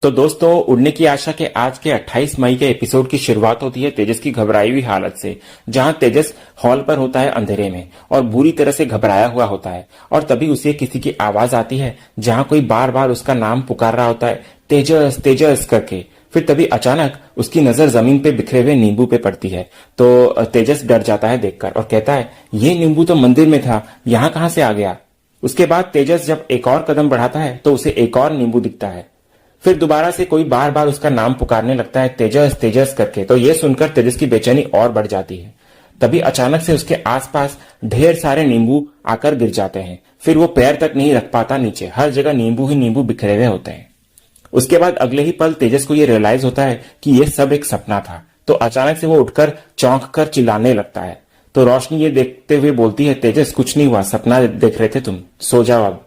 तो दोस्तों, उड़ने की आशा के आज के 28 मई के एपिसोड की शुरुआत होती है तेजस की घबराई हुई हालत से, जहां तेजस हॉल पर होता है अंधेरे में और बुरी तरह से घबराया हुआ होता है। और तभी उसे किसी की आवाज आती है जहां कोई बार बार उसका नाम पुकार रहा होता है, तेजस तेजस करके। फिर तभी अचानक उसकी नजर जमीन पे बिखरे हुए नींबू पे पड़ती है। तो तेजस डर जाता है देखकर और कहता है, ये नींबू तो मंदिर में था, यहाँ कहां से आ गया। उसके बाद तेजस जब एक और कदम बढ़ाता है तो उसे एक और नींबू दिखता है। फिर दोबारा से कोई बार बार उसका नाम पुकारने लगता है, तेजस तेजस करके। तो यह सुनकर तेजस की बेचैनी और बढ़ जाती है। तभी अचानक से उसके आसपास ढेर सारे नींबू आकर गिर जाते हैं। फिर वो पैर तक नहीं रख पाता नीचे, हर जगह नींबू ही नींबू बिखरे हुए होते हैं। उसके बाद अगले ही पल तेजस को यह रियलाइज होता है कि यह सब एक सपना था। तो अचानक से वो उठकर चौंक कर चिल्लाने लगता है। तो रोशनी ये देखते हुए बोलती है, तेजस कुछ नहीं हुआ, सपना देख रहे थे तुम, सो जाओ अब।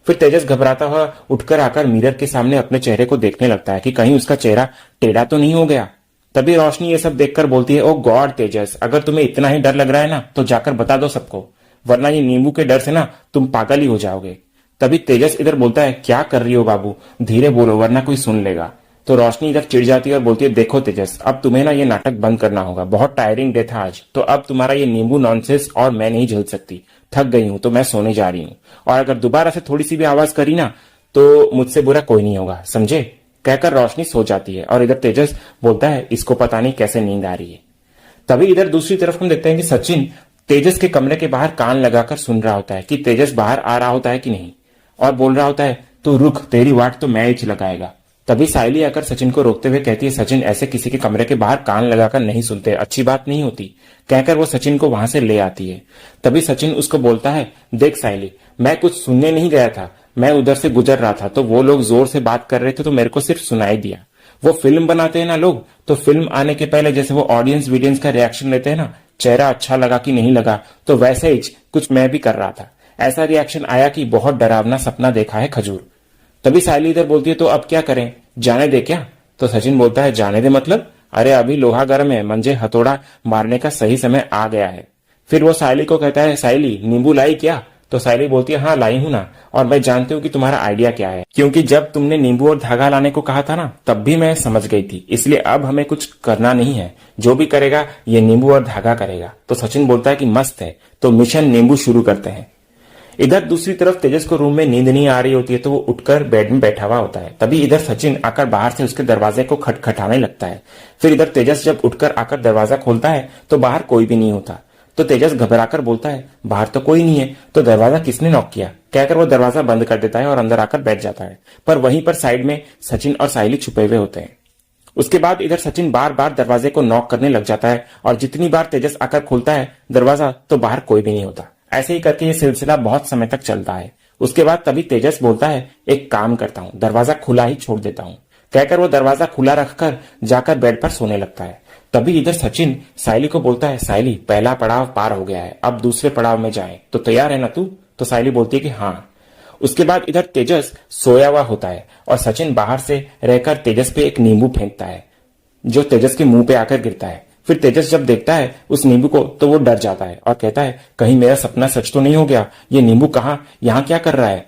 फिर तेजस घबराता हुआ उठकर आकर मिरर के सामने अपने चेहरे को देखने लगता है कि कहीं उसका चेहरा टेढ़ा तो नहीं हो गया। तभी रोशनी ये सब देखकर बोलती है, ओ गॉड तेजस, अगर तुम्हें इतना ही डर लग रहा है ना तो जाकर बता दो सबको, वरना ये नींबू के डर से ना तुम पागल ही हो जाओगे। तभी तेजस इधर बोलता है, क्या कर रही हो बाबू, धीरे बोलो वरना कोई सुन लेगा। तो रोशनी इधर चिढ़ जाती है और बोलती है, देखो तेजस, अब तुम्हें ना ये नाटक बंद करना होगा, बहुत टायरिंग डे था आज, तो अब तुम्हारा ये नींबू नॉनसेंस और मैं नहीं झेल सकती, थक गई हूं, तो मैं सोने जा रही हूँ। और अगर दोबारा से थोड़ी सी भी आवाज करी ना तो मुझसे बुरा कोई नहीं होगा, समझे। कहकर रोशनी सो जाती है और इधर तेजस बोलता है, इसको पता नहीं कैसे नींद आ रही है। तभी इधर दूसरी तरफ हम देखते हैं कि सचिन तेजस के कमरे के बाहर कान लगाकर सुन रहा होता है कि तेजस बाहर आ रहा होता है कि नहीं, और बोल रहा होता है, तू रुक, तेरी वाट तो मैं ही लगाएगा। तभी सायली आकर सचिन को रोकते हुए कहती है, सचिन ऐसे किसी के कमरे के बाहर कान लगाकर नहीं सुनते, अच्छी बात नहीं होती। कहकर वो सचिन को वहां से ले आती है। तभी सचिन उसको बोलता है, देख सायली, मैं कुछ सुनने नहीं गया था, मैं उधर से गुजर रहा था तो वो लोग जोर से बात कर रहे थे तो मेरे को सिर्फ सुनाई दिया। वो फिल्म बनाते हैं ना लोग, तो फिल्म आने के पहले जैसे वो ऑडियंस वीडियंस का रिएक्शन लेते हैं ना, चेहरा अच्छा लगा कि नहीं लगा, तो वैसे ही कुछ मैं भी कर रहा था। ऐसा रिएक्शन आया कि बहुत डरावना सपना देखा है खजूर। तभी सायली इधर बोलती है, तो अब क्या करें, जाने दे क्या। तो सचिन बोलता है, जाने दे मतलब, अरे अभी लोहा गर्म है, मंजे हथौड़ा मारने का सही समय आ गया है। फिर वो सायली को कहता है, सायली नींबू लाई क्या। तो सायली बोलती है, हाँ लाई हूं ना, और मैं जानती हूँ कि तुम्हारा आइडिया क्या है, क्योंकि जब तुमने नींबू और धागा लाने को कहा था ना तब भी मैं समझ गई थी, इसलिए अब हमें कुछ करना नहीं है, जो भी करेगा ये नींबू और धागा करेगा। तो सचिन बोलता है कि मस्त है, तो मिशन नींबू शुरू करते हैं। इधर दूसरी तरफ तेजस को रूम में नींद नहीं आ रही होती है तो वो उठकर बेड में बैठा हुआ होता है। तभी इधर सचिन आकर बाहर से उसके दरवाजे को खटखटाने लगता है। फिर इधर तेजस जब उठकर आकर दरवाजा खोलता है तो बाहर कोई भी नहीं होता। तो तेजस घबराकर बोलता है, बाहर तो कोई नहीं है, तो दरवाजा किसने नॉक किया। कहकर वो दरवाजा बंद कर देता है और अंदर आकर बैठ जाता है। पर वहीं पर साइड में सचिन और सायली छुपे हुए होते हैं। उसके बाद इधर सचिन बार बार दरवाजे को नॉक करने लग जाता है और जितनी बार तेजस आकर खोलता है दरवाजा तो बाहर कोई भी नहीं होता। ऐसे ही करके ये सिलसिला बहुत समय तक चलता है। उसके बाद तभी तेजस बोलता है, एक काम करता हूँ, दरवाजा खुला ही छोड़ देता हूँ। कहकर वो दरवाजा खुला रखकर जाकर बेड पर सोने लगता है। तभी इधर सचिन सायली को बोलता है, सायली पहला पड़ाव पार हो गया है, अब दूसरे पड़ाव में जाए, तो तैयार है ना तू। तो सायली बोलती है कि हाँ। उसके बाद इधर तेजस सोया हुआ होता है और सचिन बाहर से रहकर तेजस पे एक नींबू फेंकता है जो तेजस के मुंह पे आकर गिरता है। फिर तेजस जब देखता है उस नींबू को तो वो डर जाता है और कहता है, कहीं मेरा सपना सच तो नहीं हो गया, ये नींबू कहाँ यहाँ क्या कर रहा है।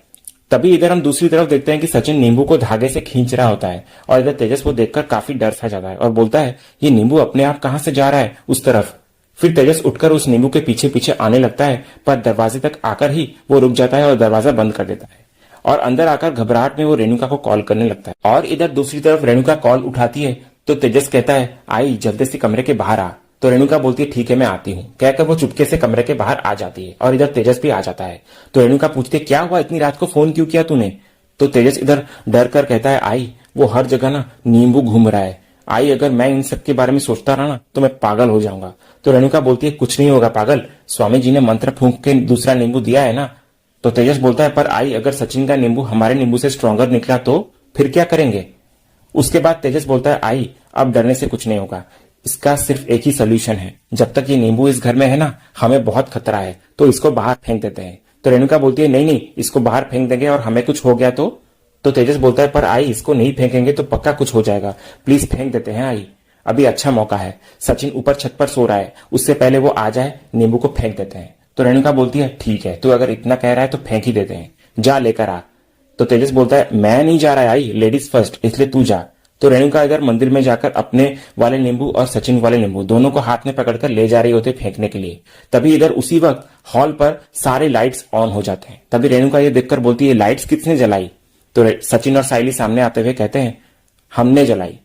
तभी इधर हम दूसरी तरफ देखते हैं कि सचिन नींबू को धागे से खींच रहा होता है और इधर तेजस को देखकर काफी डर सा जाता है और बोलता है, ये नींबू अपने आप कहां से जा रहा है उस तरफ। फिर तेजस उठकर उस नींबू के पीछे पीछे आने लगता है, पर दरवाजे तक आकर ही वो रुक जाता है और दरवाजा बंद कर देता है और अंदर आकर घबराहट में वो रेणुका को कॉल करने लगता है। और इधर दूसरी तरफ रेणुका कॉल उठाती है तो तेजस कहता है, आई जल्दी से कमरे के बाहर आ। तो रेणुका बोलती है, ठीक है मैं आती हूँ। कहकर वो चुपके से कमरे के बाहर आ जाती है और इधर तेजस भी आ जाता है। तो रेणुका पूछती है, क्या हुआ, इतनी रात को फोन क्यों किया तूने। तो तेजस इधर डर कर कहता है, आई वो हर जगह ना नींबू घूम रहा है, आई अगर मैं इन सब के बारे में सोचता रहा ना तो मैं पागल हो जाऊंगा। तो रेणुका बोलती है, कुछ नहीं होगा पागल, स्वामी जी ने मंत्र फूंक के दूसरा नींबू दिया है ना। तो तेजस बोलता है, पर आई अगर सचिन का नींबू हमारे नींबू से स्ट्रॉन्गर निकला तो फिर क्या करेंगे। उसके बाद तेजस बोलता है, आई अब डरने से कुछ नहीं होगा, इसका सिर्फ एक ही सोल्यूशन है, जब तक ये नींबू इस घर में है ना हमें बहुत खतरा है, तो इसको बाहर फेंक देते हैं। तो रेणुका बोलती है, नहीं नहीं, इसको बाहर फेंक देंगे और हमें कुछ हो गया तो तेजस बोलता है, पर आई इसको नहीं फेंकेंगे तो पक्का कुछ हो जाएगा, प्लीज फेंक देते हैं आई, अभी अच्छा मौका है, सचिन ऊपर छत पर सो रहा है, उससे पहले वो आ जाए नींबू को फेंक देते हैं। तो रेणुका बोलती है, ठीक है, तू अगर इतना कह रहा है तो फेंक ही देते हैं, जा लेकर आ। तो तेजस बोलता है मैं नहीं जा रहा आई, लेडीज फर्स्ट, इसलिए तू जा। तो रेणुका इधर मंदिर में जाकर अपने वाले नींबू और सचिन वाले नींबू दोनों को हाथ में पकड़कर ले जा रही होते फेंकने के लिए। तभी इधर उसी वक्त हॉल पर सारे लाइट्स ऑन हो जाते हैं। तभी रेणुका ये देखकर बोलती है लाइट्स किसने जलाई? तो सचिन और साइली सामने आते हुए कहते हैं हमने जलाई।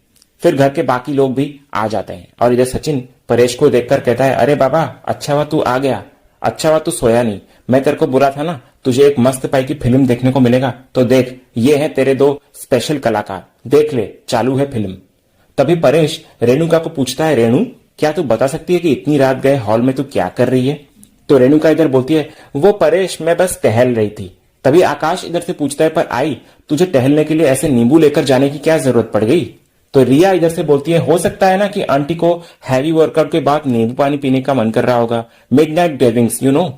फिर घर के बाकी लोग भी आ जाते हैं और इधर सचिन परेश को देखकर कहता है अरे बाबा अच्छा हुआ तू आ गया, अच्छा हुआ तू सोया नहीं, मैं तेरे को बुरा था ना, तुझे एक मस्त पाई की फिल्म देखने को मिलेगा तो देख ये हैं तेरे दो स्पेशल कलाकार, देख ले चालू है फिल्म। तभी परेश रेणुका को पूछता है रेणु क्या तू बता सकती है कि इतनी रात गए हॉल में तू क्या कर रही है? तो रेणुका इधर बोलती है वो परेश मैं बस टहल रही थी। तभी आकाश इधर से पूछता है पर आई तुझे टहलने के लिए ऐसे नींबू लेकर जाने की क्या जरूरत पड़ गई? तो रिया इधर से बोलती है हो सकता है ना कि आंटी को हैवी वर्कआउट के बाद नींबू पानी पीने का मन कर रहा होगा, मिडनाइट क्रेविंग्स यू नो।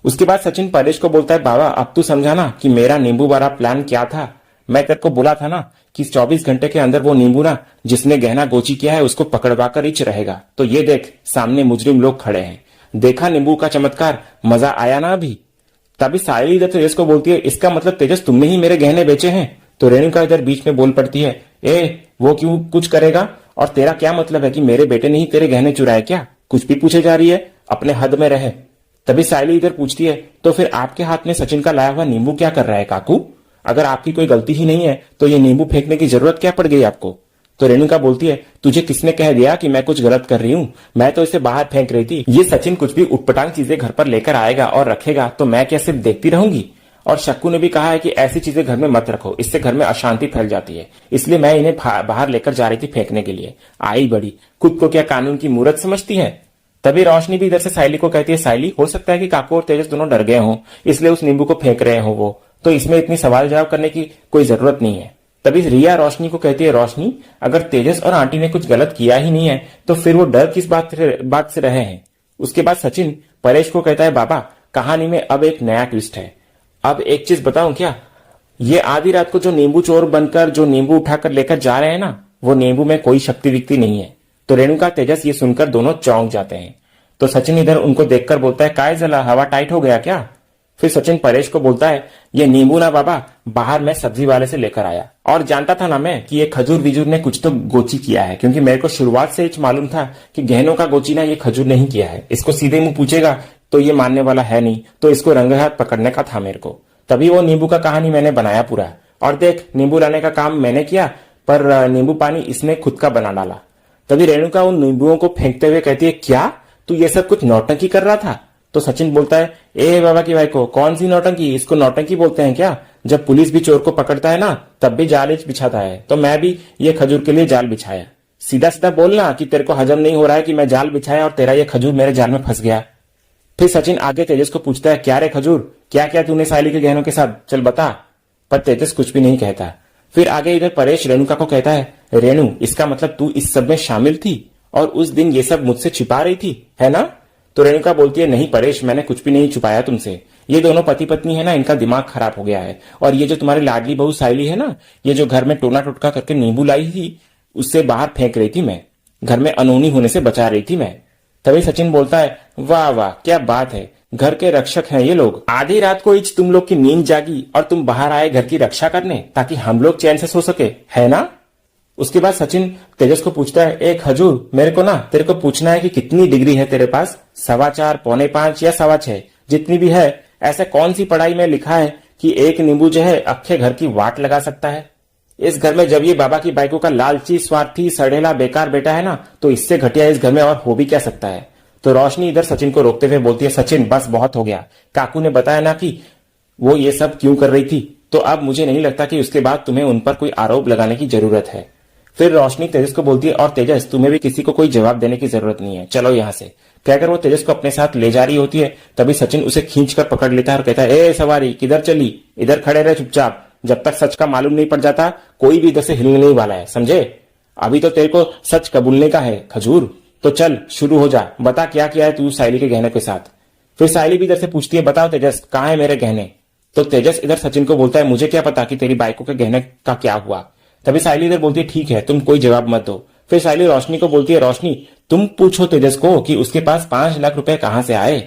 उसके बाद सचिन परेश को बोलता है बाबा अब तू समझा ना कि मेरा नींबू वाला प्लान क्या था, मैं तेरे को बोला था ना कि 24 घंटे के अंदर वो नींबू ना जिसने गहना गोची किया है उसको पकड़वाकर रिच रहेगा। तो ये देख सामने मुजरिम लोग खड़े हैं, देखा नींबू का चमत्कार, मजा आया ना अभी? तभी साहिल इधर तेजस को बोलती है इसका मतलब तेजस तुमने ही मेरे गहने बेचे हैं? तो रेणुका इधर बीच में बोल पड़ती है ए वो क्यों कुछ करेगा, और तेरा क्या मतलब है कि मेरे बेटे ने ही तेरे गहने चुराए क्या? कुछ भी पूछे जा रही है, अपने हद में रहे। तभी साइली इधर पूछती है तो फिर आपके हाथ में सचिन का लाया हुआ नींबू क्या कर रहा है काकू? अगर आपकी कोई गलती ही नहीं है तो ये नींबू फेंकने की जरूरत क्या पड़ गई आपको? तो रेणुका बोलती है तुझे किसने कह दिया कि मैं कुछ गलत कर रही हूँ, मैं तो इसे बाहर फेंक रही थी। ये सचिन कुछ भी उटपटांग चीजें घर पर लेकर आएगा और रखेगा तो मैं क्या सिर्फ देखती रहूंगी? और शक्कू ने भी कहा है कि ऐसी चीजें घर में मत रखो, इससे घर में अशांति फैल जाती है, इसलिए मैं इन्हें बाहर लेकर जा रही थी फेंकने के लिए। आई बड़ी खुद को क्या कानून की मूरत समझती है। तभी रोशनी भी इधर से साइली को कहती है साइली हो सकता है कि काकू और तेजस दोनों डर गए हों इसलिए उस नींबू को फेंक रहे हो, वो तो इसमें इतनी सवाल जवाब करने की कोई जरूरत नहीं है। तभी रिया रोशनी को कहती है रोशनी अगर तेजस और आंटी ने कुछ गलत किया ही नहीं है तो फिर वो डर किस बात से रहे हैं? उसके बाद सचिन परेश को कहता है बाबा कहानी में अब एक नया ट्विस्ट है। अब एक चीज बताऊं क्या, ये आधी रात को जो नींबू चोर बनकर जो नींबू उठाकर लेकर जा रहे हैं ना वो नींबू में कोई शक्ति विक्ति नहीं है। तो रेणुका तेजस ये सुनकर दोनों चौंक जाते हैं। तो सचिन इधर उनको देखकर बोलता है काय जला हवा टाइट हो गया क्या? फिर सचिन परेश को बोलता है ये नींबू ना बाबा बाहर मैं सब्जी वाले से लेकर आया, और जानता था ना मैं कि ये खजूर विजूर ने कुछ तो गोची किया है, क्योंकि मेरे को शुरुआत से ही मालूम था कि गहनों का गोची ना ये खजूर नहीं किया है। इसको सीधे मुंह पूछेगा तो ये मानने वाला है नहीं, तो इसको रंगे हाथ पकड़ने का था मेरे को। तभी वो नींबू का कहानी मैंने बनाया पूरा, और देख नींबू लाने का काम मैंने किया पर नींबू पानी इसने खुद का बना डाला। तभी रेणुका उन नींबुओं को फेंकते हुए कहती है क्या तू ये सब कुछ नौटंकी कर रहा था? तो सचिन बोलता है ए बाबा की भाई को कौन सी नौटंकी, इसको नौटंकी बोलते हैं क्या? जब पुलिस भी चोर को पकड़ता है ना तब भी जाल बिछाता है, तो मैं भी ये खजूर के लिए जाल बिछाया। सीधा सीधा बोलना कि तेरे को हजम नहीं हो रहा है कि मैं जाल बिछाया और तेरा ये खजूर मेरे जाल में फंस गया। फिर सचिन आगे तेजस को पूछता है क्या रे खजूर क्या क्या तूने साइली के गहनों के साथ, चल बता। पर तेजस कुछ भी नहीं कहता। फिर आगे इधर परेश रेणुका को कहता है रेणु इसका मतलब तू इस सब में शामिल थी और उस दिन ये सब मुझसे छिपा रही थी है ना? तो रेणुका बोलती है नहीं परेश मैंने कुछ भी नहीं छुपाया तुमसे, ये दोनों पति पत्नी है ना इनका दिमाग खराब हो गया है, और ये जो तुम्हारी लाडली बहू साइली है ना ये जो घर में टोना टोटका करके नींबू लाई थी उससे बाहर फेंक रही थी, मैं घर में अनहोनी होने से बचा रही थी मैं। तभी सचिन बोलता है वाह वाह क्या बात है, घर के रक्षक हैं ये लोग। आधी रात को इच तुम लोग की नींद जागी और तुम बाहर आए घर की रक्षा करने ताकि हम लोग चैन से सो सके, है ना? उसके बाद सचिन तेजस को पूछता है एक हजूर मेरे को ना तेरे को पूछना है कि कितनी डिग्री है तेरे पास, 4.25, 4.25 या 6.25 जितनी भी है, ऐसे कौन सी पढ़ाई में लिखा है कि एक नींबू जो है अक्खे घर की वाट लगा सकता है? इस घर में जब ये बाबा की बाइकों का लालची स्वार्थी सड़ेला बेकार बेटा है ना तो इससे घटिया इस घर में और हो भी क्या सकता है? तो रोशनी इधर सचिन को रोकते हुए बोलती है सचिन बस बहुत हो गया, काकू ने बताया ना कि वो ये सब क्यों कर रही थी, तो अब मुझे नहीं लगता कि उसके बाद तुम्हें उन पर कोई आरोप लगाने की जरूरत है। फिर रोशनी तेजस को बोलती है और तेजस तुम्हें भी किसी को कोई जवाब देने की जरूरत नहीं है, चलो यहाँ से। कहकर वो तेजस को अपने साथ ले जा रही होती है तभी सचिन उसे खींचकर पकड़ लेता है और कहता है ए सवारी किधर चली, इधर खड़े रहे चुपचाप, जब तक सच का मालूम नहीं पड़ जाता कोई भी इधर से हिलने नहीं वाला है, समझे? अभी तो तेरे को सच कबूलने का है खजूर, तो चल शुरू हो जा, बता क्या किया है तू साइली के गहने के साथ। फिर साइली भी इधर से पूछती है बताओ तेजस कहाँ है मेरे गहने? तो तेजस इधर सचिन को बोलता है मुझे क्या पता कि तेरी बाइकों के गहने का क्या हुआ। तभी साइली इधर बोलती है ठीक है तुम कोई जवाब मत दो। फिर साइली रोशनी को बोलती है रोशनी तुम पूछो तेजस को कि उसके पास 5 लाख रुपए कहां से आए।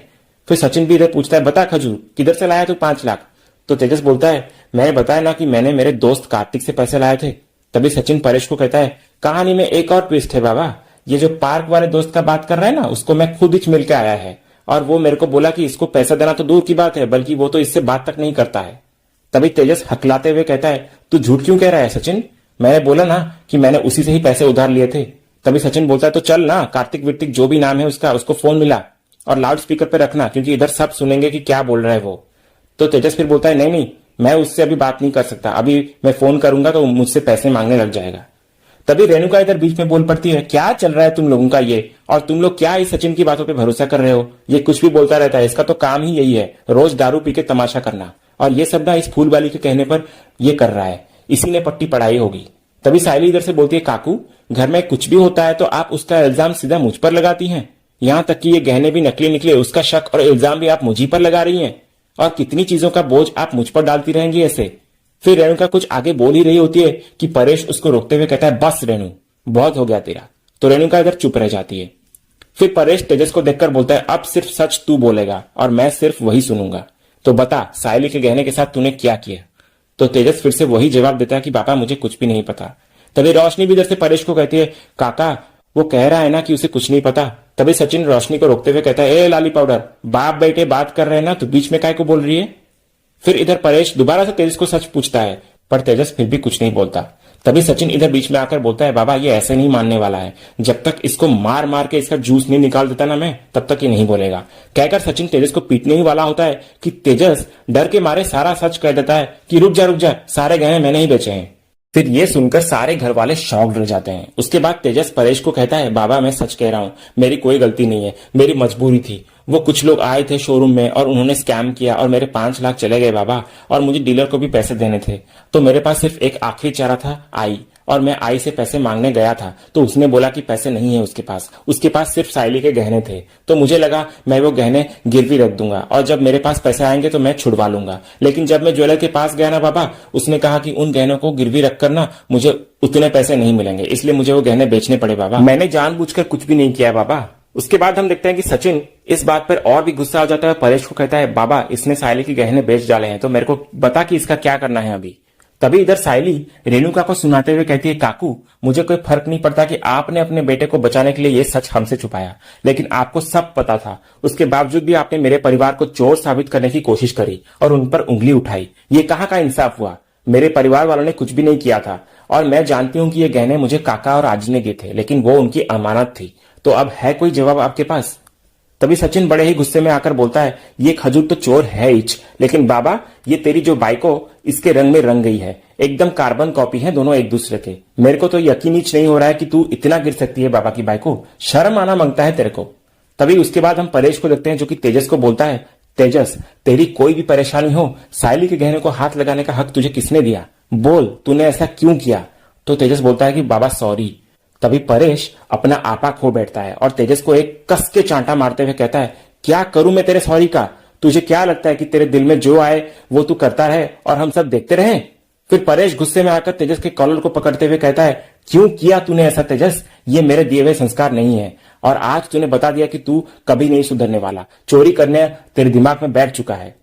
फिर सचिन भी इधर पूछता है बता खजूर किधर से लाया तू 5 लाख? तो तेजस बोलता है, मैंने बताया ना कि मैंने मेरे दोस्त कार्तिक से पैसे लाए थे। तभी सचिन परेश को कहता है, कहानी में एक और ट्विस्ट है बाबा, ये जो पार्क वाले दोस्त का बात कर रहा है ना, उसको मैं खुद ही मिल के आया है और वो मेरे को बोला कि इसको पैसा देना तो दूर की बात है, बल्कि वो तो इससे बात तक नहीं करता है। तभी तेजस हकलाते हुए कहता है, तू झूठ क्यों कह रहा है सचिन? मैंने बोला ना कि मैंने उसी से ही पैसे उधार लिए थे। तभी सचिन बोलता है, तो चल ना, कार्तिक विर्तिक जो भी नाम है उसका, उसको फोन मिला और लाउड स्पीकर पे रखना, क्योंकि इधर सब सुनेंगे कि क्या बोल रहा है वो। तो तेजस फिर बोलता है, नहीं नहीं, मैं उससे अभी बात नहीं कर सकता, अभी मैं फोन करूंगा तो मुझसे पैसे मांगने लग जाएगा। तभी रेणुका इधर बीच में बोल पड़ती है, क्या चल रहा है तुम लोगों का ये, और तुम लोग क्या इस सचिन की बातों पे भरोसा कर रहे हो? ये कुछ भी बोलता रहता है, इसका तो काम ही यही है, रोज दारू पी के तमाशा करना, और ये सब ना इस फूल वाली के कहने पर ये कर रहा है, इसी ने पट्टी पढ़ाई होगी। तभी सायली इधर से बोलती है, काकू घर में कुछ भी होता है तो आप उसका इल्जाम सीधा मुझ पर लगाती हैं, यहां तक कि ये गहने भी नकली निकले उसका शक और इल्जाम भी आप मुझी पर लगा रही हैं, और कितनी चीजों का बोझ आप मुझ पर डालती रहेंगी ऐसे। फिर रेणुका कुछ आगे बोल ही रही होती है कि परेश उसको रोकते हुए कहता है, बस रेणु, बहुत हो गया तेरा। तो रेणुका इधर चुप रह जाती है। फिर परेश तेजस को देखकर बोलता है, अब सिर्फ सच तू बोलेगा और मैं सिर्फ वही सुनूंगा, तो बता सायली के गहने के साथ तूने क्या किया? तो तेजस फिर से वही जवाब देता है कि पापा मुझे कुछ भी नहीं पता। तभी रोशनी भी इधर से परेश को कहती है, काका वो कह रहा है ना कि उसे कुछ नहीं पता। तभी सचिन रोशनी को रोकते हुए कहता है, ए लाली पाउडर, बाप बेटे बात कर रहे हैं ना, तो बीच में काय को बोल रही है? फिर इधर परेश दोबारा से तेजस को सच पूछता है, पर तेजस फिर भी कुछ नहीं बोलता। तभी सचिन इधर बीच में आकर बोलता है, बाबा ये ऐसे नहीं मानने वाला है, जब तक इसको मार मार के इसका जूस नहीं निकाल देता ना मैं, तब तक ये नहीं बोलेगा। कहकर सचिन तेजस को पीटने ही वाला होता है कि तेजस डर के मारे सारा सच कह देता है कि रुक जा, सारे गहने मैंने ही बेचे हैं। फिर ये सुनकर सारे घर वाले शॉक्ड रह जाते हैं। उसके बाद तेजस परेश को कहता है, बाबा मैं सच कह रहा हूँ, मेरी कोई गलती नहीं है, मेरी मजबूरी थी। वो कुछ लोग आए थे शोरूम में और उन्होंने स्कैम किया और मेरे 5 लाख चले गए बाबा, और मुझे डीलर को भी पैसे देने थे। तो मेरे पास सिर्फ एक आखिरी चारा था, आई, और मैं आई से पैसे मांगने गया था तो उसने बोला कि पैसे नहीं है उसके पास सिर्फ सायली के गहने थे। तो मुझे लगा मैं वो गहने गिरवी रख दूंगा और जब मेरे पास पैसे आएंगे तो मैं छुड़वा लूंगा। लेकिन जब मैं ज्वेलर के पास गया ना बाबा, उसने कहा कि उन गहनों को गिरवी रखकर ना मुझे उतने पैसे नहीं मिलेंगे, इसलिए मुझे वो गहने बेचने पड़े बाबा। मैंने जानबूझकर कुछ भी नहीं किया बाबा। उसके बाद हम देखते हैं कि सचिन इस बात पर और भी गुस्सा हो जाता है। परेश को कहता है, बाबा इसने सायली के गहने बेच डाले हैं, तो मेरे को बता कि इसका क्या करना है अभी। तभी इधर सायली रेणुका को सुनाते हुए कहती है, काकू मुझे कोई फर्क नहीं पड़ता कि आपने अपने बेटे को बचाने के लिए ये सच हमसे छुपाया, लेकिन आपको सब पता था, उसके बावजूद भी आपने मेरे परिवार को चोर साबित करने की कोशिश करी और उन पर उंगली उठाई। ये कहाँ का इंसाफ हुआ? मेरे परिवार वालों ने कुछ भी नहीं किया था और मैं जानती हूँ कि ये गहने मुझे काका और आजी ने दिए थे, लेकिन वो उनकी अमानत थी। तो अब है कोई जवाब आपके पास? तभी सचिन बड़े ही गुस्से में आकर बोलता है, ये खजूर तो चोर है ही, लेकिन बाबा ये तेरी जो बाइको इसके रंग में रंग गई है, एकदम कार्बन कॉपी है दोनों एक दूसरे के। मेरे को तो यकीन ही नहीं हो रहा है कि तू इतना गिर सकती है बाबा की बाइको, शर्म आना मांगता है तेरे को। तभी उसके बाद हम परेश को देखते हैं जो कि तेजस को बोलता है, तेजस तेरी कोई भी परेशानी हो, सायली के गहने को हाथ लगाने का हक तुझे किसने दिया? बोल तूने ऐसा क्यों किया? तो तेजस बोलता है कि बाबा सॉरी। तभी परेश अपना आपा खो बैठता है और तेजस को एक कस के चांटा मारते हुए कहता है, क्या करूं मैं तेरे सॉरी का? तुझे क्या लगता है कि तेरे दिल में जो आए वो तू करता रहे और हम सब देखते रहे? फिर परेश गुस्से में आकर तेजस के कॉलर को पकड़ते हुए कहता है, क्यों किया तूने ऐसा तेजस? ये मेरे दिए हुए संस्कार नहीं है और आज तूने बता दिया कि तू कभी नहीं सुधरने वाला। चोरी करने तेरे दिमाग में बैठ चुका है।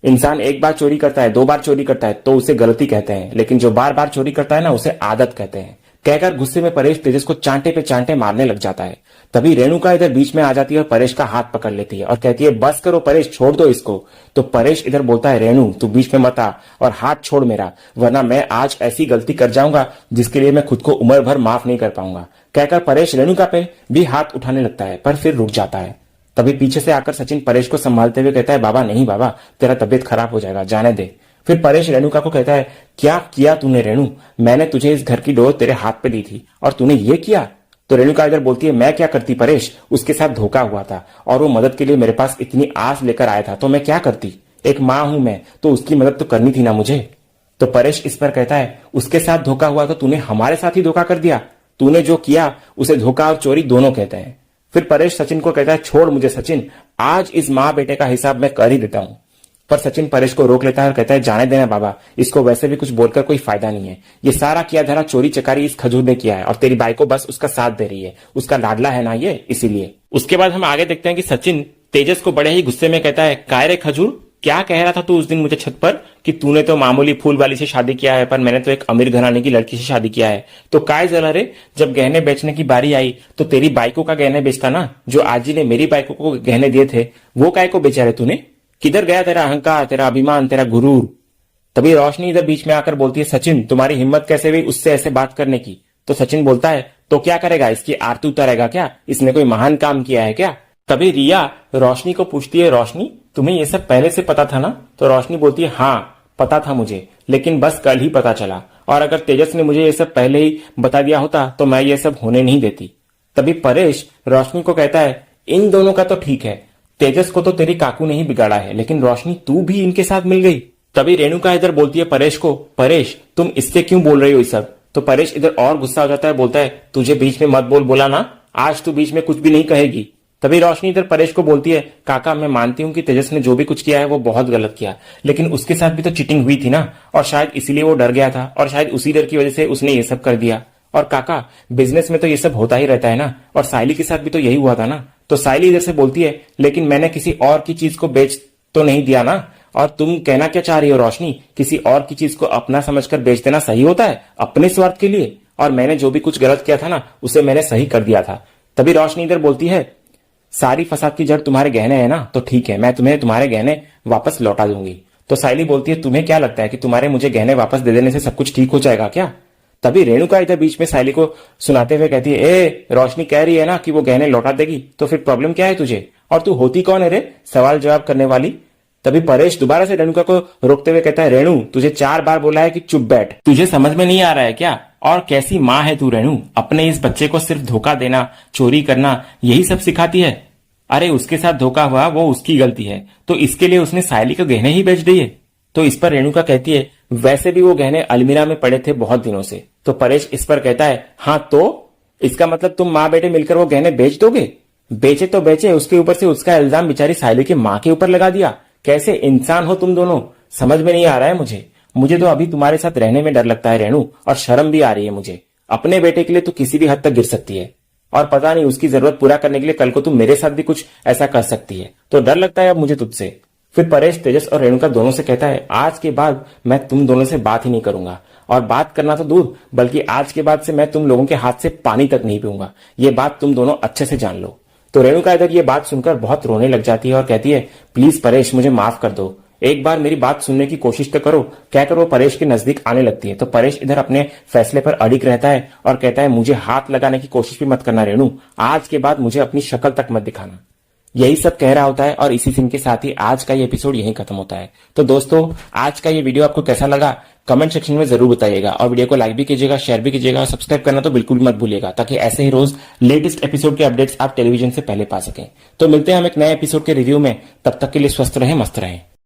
इंसान एक बार चोरी करता है, 2 बार चोरी करता है तो उसे गलती कहते हैं, लेकिन जो बार बार चोरी करता है ना उसे आदत कहते हैं। कहकर गुस्से में परेश तेजस को चांटे पे चांटे मारने लग जाता है। तभी रेणुका इधर बीच में आ जाती है और परेश का हाथ पकड़ लेती है और कहती है, बस करो परेश, छोड़ दो इसको। तो परेश इधर बोलता है, रेणु तू बीच में मत आ और हाथ छोड़ मेरा, वरना मैं आज ऐसी गलती कर जाऊंगा जिसके लिए मैं खुद को उम्र भर माफ नहीं कर पाऊंगा। कहकर परेश रेणुका पे भी हाथ उठाने लगता है, पर फिर रुक जाता है। तभी पीछे से आकर सचिन परेश को संभालते हुए कहता है, बाबा नहीं बाबा, तेरा तबीयत खराब हो जाएगा, जाने दे। फिर परेश रेणुका को कहता है, क्या किया तूने रेणु? मैंने तुझे इस घर की डोर तेरे हाथ पे दी थी और तूने ये किया? तो रेणुका इधर बोलती है, मैं क्या करती परेश, उसके साथ धोखा हुआ था और वो मदद के लिए मेरे पास इतनी आस लेकर आया था, तो मैं क्या करती? एक माँ हूं मैं, तो उसकी मदद तो करनी थी ना मुझे। तो परेश इस पर कहता है, उसके साथ धोखा हुआ तो तूने हमारे साथ ही धोखा कर दिया। तूने जो किया उसे धोखा और चोरी दोनों कहते हैं। फिर परेश सचिन को कहता है, छोड़ मुझे सचिन, आज इस माँ बेटे का हिसाब मैं कर ही देता हूं। पर सचिन परेश को रोक लेता है और कहता है, जाने देना बाबा, इसको वैसे भी कुछ बोलकर कोई फायदा नहीं है। ये सारा किया धरा चोरी चकारी इस खजूर ने किया है और तेरी बाई को बस उसका साथ दे रही है, उसका लाडला है ना ये, इसीलिए। उसके बाद हम आगे देखते हैं कि सचिन तेजस को बड़े ही गुस्से में कहता है, काय रे खजूर, क्या कह रहा था तू उस दिन मुझे छत पर कि तूने तो मामूली फूल वाली से शादी किया है, पर मैंने तो एक अमीर घराने की लड़की से शादी किया है। तो काय जला रे, जब गहने बेचने की बारी आई तो तेरी बाइकों का गहने बेचता ना। जो आजी ने मेरी बाइकों को गहने दिए थे वो काय को बेचा रे तूने? किधर गया तेरा अहंकार, तेरा अभिमान, तेरा गुरूर? तभी रोशनी इधर बीच में आकर बोलती है, सचिन तुम्हारी हिम्मत कैसे हुई उससे ऐसे बात करने की? तो सचिन बोलता है, तो क्या करेगा, इसकी आरती उतारेगा क्या? इसने कोई महान काम किया है क्या? तभी रिया रोशनी को पूछती है, रोशनी तुम्हें ये सब पहले से पता था ना? तो रोशनी बोलती है, हाँ पता था मुझे, लेकिन बस कल ही पता चला, और अगर तेजस ने मुझे ये सब पहले ही बता दिया होता तो मैं ये सब होने नहीं देती। तभी परेश रोशनी को कहता है, इन दोनों का तो ठीक है, तेजस को तो तेरी काकू ने ही बिगाड़ा है, लेकिन रोशनी तू भी इनके साथ मिल गई। तभी रेणुका इधर बोलती है परेश को, परेश तुम इससे क्यों बोल रही हो ये सब? तो परेश इधर और गुस्सा हो जाता है, बोलता है, तुझे बीच में मत बोल बोला ना, आज तू बीच में कुछ भी नहीं कहेगी। तभी रोशनी इधर परेश को बोलती है, काका मैं मानती हूँ कि तेजस ने जो भी कुछ किया है वो बहुत गलत किया, लेकिन उसके साथ भी तो चीटिंग हुई थी ना, और शायद इसीलिए वो डर गया था, और शायद उसी डर की वजह से उसने ये सब कर दिया। और काका बिजनेस में तो ये सब होता ही रहता है ना, और साइली के साथ भी तो यही हुआ था ना। तो साइली इधर से बोलती है, लेकिन मैंने किसी और की चीज को बेच तो नहीं दिया ना। और तुम कहना क्या चाह रही हो रोशनी, किसी और की चीज को अपना समझकर बेच देना सही होता है अपने स्वार्थ के लिए? और मैंने जो भी कुछ गलत किया था ना उसे मैंने सही कर दिया था। तभी रोशनी इधर बोलती है, सारी फसाद की जड़ तुम्हारे गहने हैं ना, तो ठीक है मैं तुम्हें तुम्हारे गहने वापस लौटा दूंगी। तो साइली बोलती है, तुम्हें क्या लगता है कि तुम्हारे मुझे गहने वापस दे देने से सब कुछ ठीक हो जाएगा क्या? तभी रेणुका इधर बीच में साइली को सुनाते हुए कहती है, ए रोशनी कह रही है ना कि वो गहने लौटा देगी, तो फिर प्रॉब्लम क्या है तुझे? और तू होती कौन है रे सवाल जवाब करने वाली? तभी परेश दोबारा से रेणुका को रोकते हुए कहता है, रेणु तुझे 4 बार बोला है कि चुप बैठ, तुझे समझ में नहीं आ रहा है क्या? और कैसी माँ है तू रेणु, अपने इस बच्चे को सिर्फ धोखा देना, चोरी करना यही सब सिखाती है? अरे उसके साथ धोखा हुआ वो उसकी गलती है, तो इसके लिए उसने साइली के गहने ही बेच दिए। तो इस पर रेणुका कहती है, वैसे भी वो गहने अलमीरा में पड़े थे बहुत दिनों से। तो परेश इस पर कहता है, हाँ तो इसका मतलब तुम माँ बेटे मिलकर वो गहने बेच दोगे? बेचे तो बेचे, उसके ऊपर से उसका इल्जाम बेचारी साइली की माँ के ऊपर लगा दिया। कैसे इंसान हो तुम दोनों, समझ में नहीं आ रहा है मुझे तो अभी तुम्हारे साथ रहने में डर लगता है रेणु, और शर्म भी आ रही है मुझे। अपने बेटे के लिए तू किसी भी हद तक गिर सकती है, और पता नहीं उसकी जरूरत पूरा करने के लिए कल को तुम मेरे साथ भी कुछ ऐसा कर सकती है, तो डर लगता है अब मुझे तुझसे। फिर परेश तेजस और रेणुका दोनों से कहता है, आज के बाद मैं तुम दोनों से बात ही नहीं करूंगा, और बात करना तो दूर, बल्कि आज के बाद से मैं तुम लोगों के हाथ से पानी तक नहीं पीऊंगा। ये बात तुम दोनों अच्छे से जान लो। तो रेणुका इधर ये बात सुनकर बहुत रोने लग जाती है और कहती है, प्लीज परेश मुझे माफ कर दो, एक बार मेरी बात सुनने की कोशिश तो करो। कहकर वो परेश के नजदीक आने लगती है। तो परेश इधर अपने फैसले पर अडिग रहता है और कहता है, मुझे हाथ लगाने की कोशिश भी मत करना रेणु, आज के बाद मुझे अपनी शक्ल तक मत दिखाना। यही सब कह रहा होता है और इसी सीन के साथ ही आज का ये एपिसोड यहीं खत्म होता है। तो दोस्तों आज का ये वीडियो आपको कैसा लगा कमेंट सेक्शन में जरूर बताइएगा, और वीडियो को लाइक भी कीजिएगा, शेयर भी कीजिएगा, सब्सक्राइब करना तो बिल्कुल भी मत भूलिएगा, ताकि ऐसे ही रोज लेटेस्ट एपिसोड के अपडेट्स आप टेलीविजन से पहले पा सकें। तो मिलते हैं हम एक नए एपिसोड के रिव्यू में, तब तक के लिए स्वस्थ रहें, मस्त रहें।